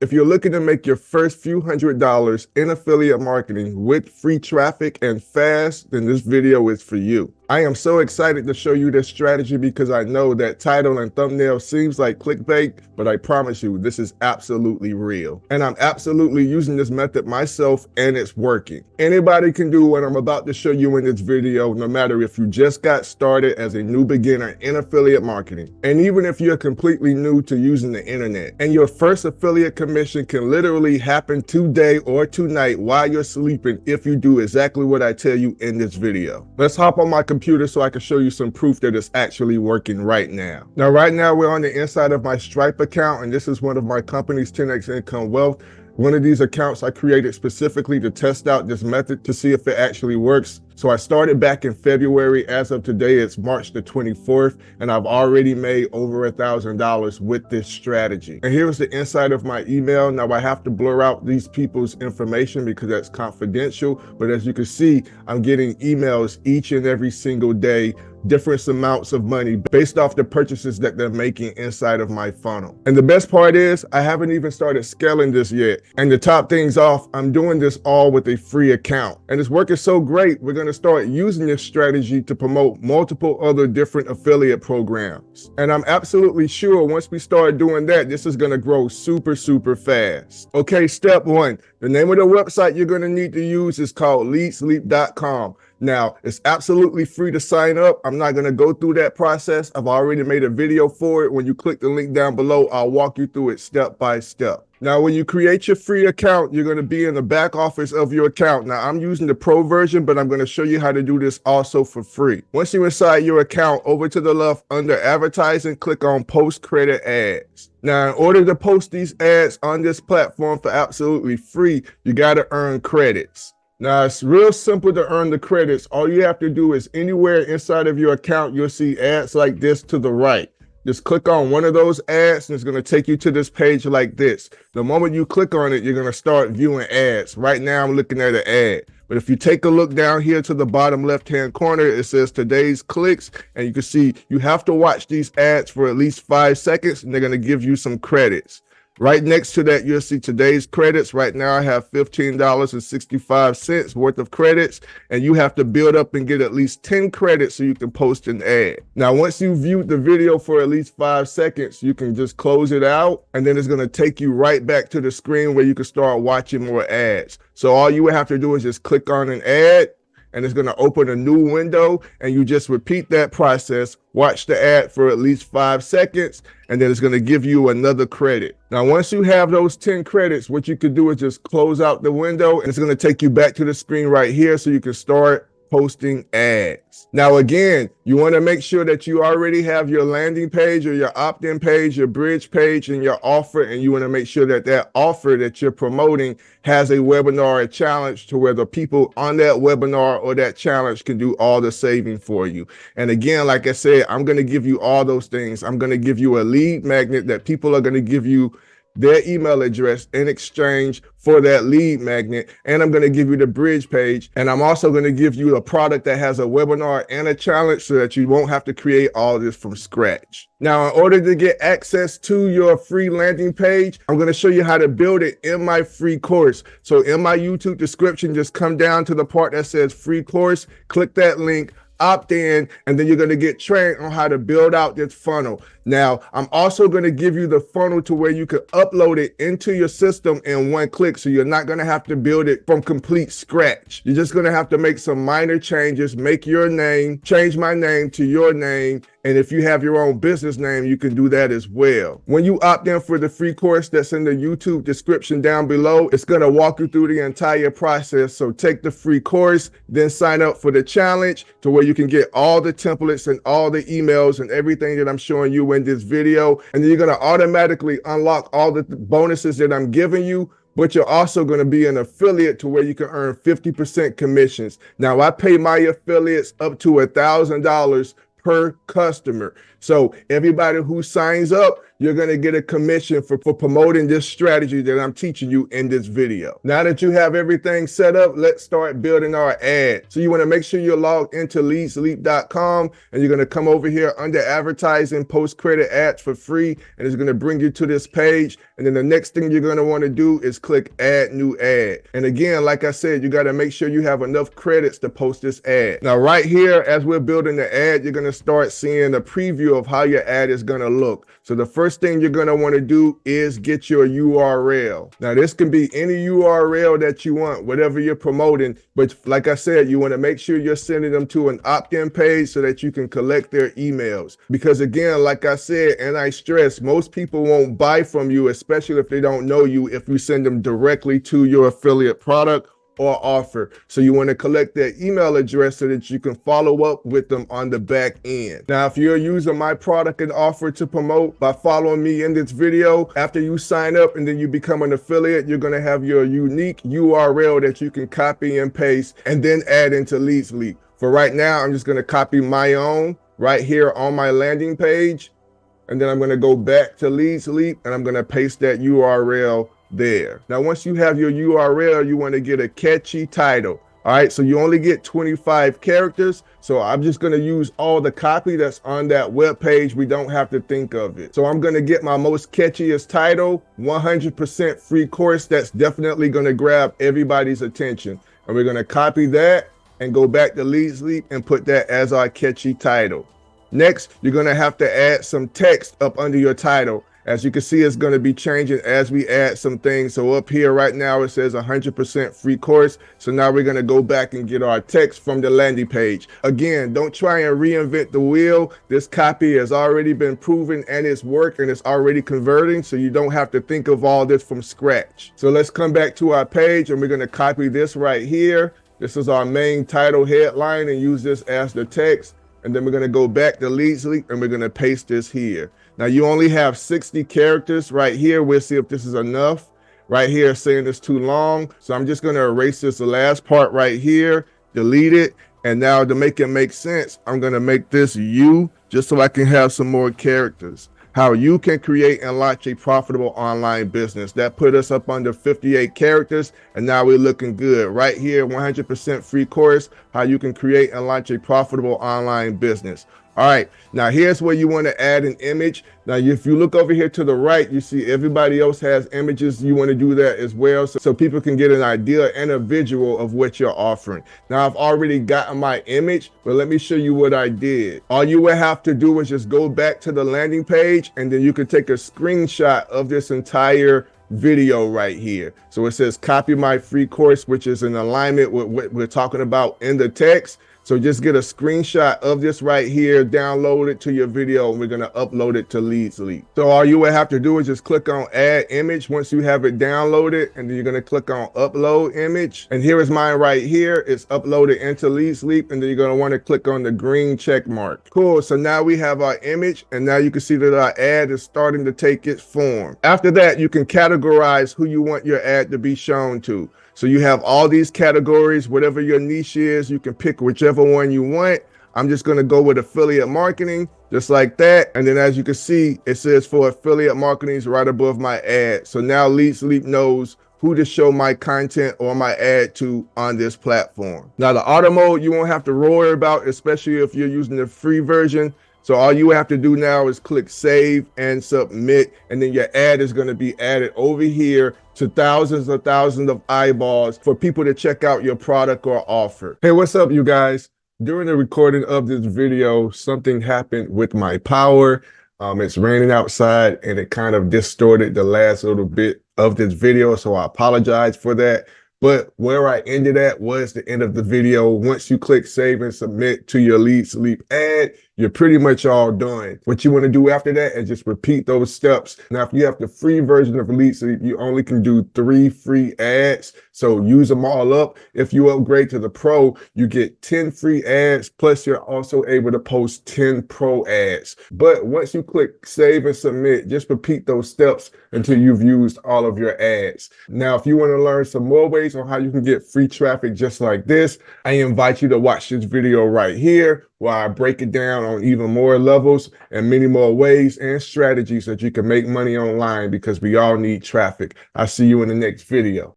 If you're looking to make your first few $100s in affiliate marketing with free traffic and fast, then this video is for you. I am so excited to show you this strategy because I know that title and thumbnail seems like clickbait, but I promise you this is absolutely real. And I'm absolutely using this method myself and it's working. Anybody can do what I'm about to show you in this video, no matter if you just got started as a new beginner in affiliate marketing. And even if you're completely new to using the internet, and your first affiliate commission can literally happen today or tonight while you're sleeping if you do exactly what I tell you in this video. Let's hop on my computer so I can show you some proof that it's actually working right now. Now, right now we're on the inside of my Stripe account, and this is one of my company's 10x Income Wealth. One of these accounts I created specifically to test out this method to see if it actually works. So I started back in February. As of today, it's March the 24th, and I've already made over $1,000 with this strategy. And here's the inside of my email. Now I have to blur out these people's information because that's confidential. But as you can see, I'm getting emails each and every single day, different amounts of money based off the purchases that they're making inside of my funnel. And the best part is I haven't even started scaling this yet. And to top things off, I'm doing this all with a free account. And it's working so great, we're going to start using this strategy to promote multiple other different affiliate programs. And I'm absolutely sure once we start doing that, this is going to grow super fast. Okay, step one, the name of the website you're going to need to use is called leadsleep.com. Now, it's absolutely free to sign up. I'm not going to go through that process. I've already made a video for it. When you click the link down below, I'll walk you through it step by step. Now, when you create your free account, you're going to be in the back office of your account. Now, I'm using the pro version, but I'm going to show you how to do this also for free. Once you're inside your account, over to the left under advertising, click on post credit ads. Now, in order to post these ads on this platform for absolutely free, you got to earn credits. Now, it's real simple to earn the credits. All you have to do is anywhere inside of your account, you'll see ads like this to the right. Just click on one of those ads and it's going to take you to this page like this. The moment you click on it, you're going to start viewing ads. Right now, I'm looking at an ad. But if you take a look down here to the bottom left-hand corner, it says today's clicks. And you can see you have to watch these ads for at least 5 seconds and they're going to give you some credits. Right next to that, you'll see today's credits. Right now, I have $15.65 worth of credits, and you have to build up and get at least 10 credits so you can post an ad. Now, once you viewed the video for at least 5 seconds, you can just close it out, and then it's going to take you right back to the screen where you can start watching more ads. So all you would have to do is just click on an ad, and it's going to open a new window, and you just repeat that process. Watch the ad for at least 5 seconds, and then it's going to give you another credit. Now, once you have those 10 credits, what you can do is just close out the window, and it's going to take you back to the screen right here so you can start posting ads. Now, again, you want to make sure that you already have your landing page or your opt-in page, your bridge page, and your offer. And you want to make sure that that offer that you're promoting has a webinar or a challenge to where the people on that webinar or that challenge can do all the saving for you. And again, like I said, I'm going to give you all those things. I'm going to give you a lead magnet that people are going to give you their email address in exchange for that lead magnet. And I'm going to give you the bridge page. And I'm also going to give you a product that has a webinar and a challenge so that you won't have to create all this from scratch. Now, in order to get access to your free landing page, I'm going to show you how to build it in my free course. So in my YouTube description, just come down to the part that says free course, click that link, opt in, and then you're going to get trained on how to build out this funnel. Now, I'm also going to give you the funnel to where you can upload it into your system in one click. So you're not going to have to build it from complete scratch. You're just going to have to make some minor changes, make your name, change my name to your name. And if you have your own business name, you can do that as well. When you opt in for the free course that's in the YouTube description down below, it's going to walk you through the entire process. So take the free course, then sign up for the challenge to where you can get all the templates and all the emails and everything that I'm showing you in this video. And then you're going to automatically unlock all the bonuses that I'm giving you. But you're also going to be an affiliate to where you can earn 50% commissions. Now, I pay my affiliates up to $1,000 per customer. So everybody who signs up, you're going to get a commission for promoting this strategy that I'm teaching you in this video. Now that you have everything set up, let's start building our ad. So you want to make sure you're logged into leadsleap.com, and you're going to come over here under advertising, post credit ads for free, and it's going to bring you to this page. And then the next thing you're going to want to do is click add new ad. And again, like I said, you got to make sure you have enough credits to post this ad. Now right here, as we're building the ad, you're going to start seeing a preview of how your ad is going to look. So the first thing you're going to want to do is get your URL. Now this can be any URL that you want, whatever you're promoting. But like I said, you want to make sure you're sending them to an opt-in page so that you can collect their emails. Because again, like I said, and I stress, most people won't buy from you, especially if they don't know you, if you send them directly to your affiliate product or offer. So you want to collect their email address so that you can follow up with them on the back end. Now, if you're using my product and offer to promote by following me in this video, after you sign up and then you become an affiliate, you're going to have your unique URL that you can copy and paste and then add into LeadsLeap. For right now, I'm just going to copy my own right here on my landing page. And then I'm going to go back to LeadsLeap and I'm going to paste that URL there. Now, once you have your URL, you want to get a catchy title. All right, so you only get 25 characters. So I'm just going to use all the copy that's on that web page. We don't have to think of it. So I'm going to get my most catchiest title, 100% free course. That's definitely going to grab everybody's attention. And we're going to copy that and go back to LeadsLeap and put that as our catchy title. Next, you're going to have to add some text up under your title. As you can see, it's going to be changing as we add some things. So up here right now, it says 100% free course. So now we're going to go back and get our text from the landing page. Again, don't try and reinvent the wheel. This copy has already been proven and it's working and it's already converting. So you don't have to think of all this from scratch. So let's come back to our page and we're going to copy this right here. This is our main title headline and use this as the text. And then we're going to go back to LeadsLeap and we're going to paste this here. Now you only have 60 characters right here. We'll see if this is enough. Right here saying it's too long. So I'm just going to erase this last part right here, delete it. And now to make it make sense, I'm going to make this you just so I can have some more characters. How you can create and launch a profitable online business. That put us up under 58 characters. And now we're looking good right here. 100% free course, how you can create and launch a profitable online business. All right, now here's where you want to add an image. Now, if you look over here to the right, you see everybody else has images. You want to do that as well so people can get an idea and a visual of what you're offering. Now, I've already gotten my image, but let me show you what I did. All you would have to do is just go back to the landing page and then you can take a screenshot of this entire video right here. So it says copy my free course, which is in alignment with what we're talking about in the text. So just get a screenshot of this right here, download it to your video, and we're going to upload it to LeadsLeap. So all you would have to do is just click on add image once you have it downloaded, and then you're going to click on upload image. And here is mine right here. It's uploaded into LeadsLeap, and then you're going to want to click on the green check mark. Cool. So now we have our image, and now you can see that our ad is starting to take its form. After that, you can categorize who you want your ad to be shown to. So you have all these categories, whatever your niche is, you can pick whichever one you want. I'm just going to go with affiliate marketing, just like that. And then as you can see, it says for affiliate marketing right above my ad. So now LeadsLeap knows who to show my content or my ad to on this platform. Now the auto mode, you won't have to worry about, especially if you're using the free version. So all you have to do now is click save and submit, and then your ad is going to be added over here to thousands of eyeballs for people to check out your product or offer. Hey, what's up, you guys? During the recording of this video, something happened with my power. It's raining outside and it kind of distorted the last little bit of this video. So I apologize for that. But where I ended at was the end of the video. Once you click save and submit to your LeadsLeap ad, you're pretty much all done. What you want to do after that is just repeat those steps. Now, if you have the free version of LeadsLeap, you only can do 3 free ads. So use them all up. If you upgrade to the pro, you get 10 free ads. Plus, you're also able to post 10 pro ads. But once you click save and submit, just repeat those steps until you've used all of your ads. Now, if you want to learn some more ways on how you can get free traffic just like this, I invite you to watch this video right here where I break it down on even more levels and many more ways and strategies that you can make money online, because we all need traffic. I'll see you in the next video.